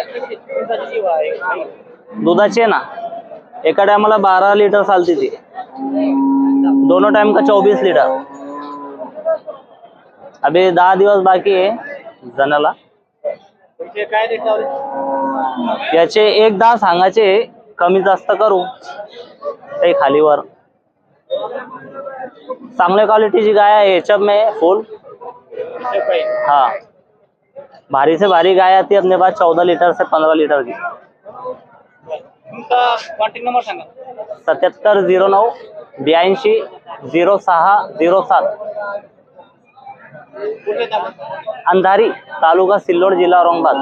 काय दुधाची सेवा आहे काही? दुधाची आहे ना, एका टायमाला 12 लिटर चालती ती, दोनों टाइम का 24 लीटर। अभी 10 दिवस बाकी आहे जनाला। तुमचे काय रेट लावले? याचे 1-10 सांगायचे, कमी जास्त करू काही खालीवर। चांगल्या क्वालिटीची गाय आहे एचएफ में फुल। हाँ, भारी से भारी गाय आती है अपने पास 14 लीटर से 15 लीटर की। तुमचा कॉन्टॅक्ट नंबर सांगा। 7709 82 06 07। कुठे दाबा? अंधारी, तालुका सिल्लोड, जिला औरंगाबाद।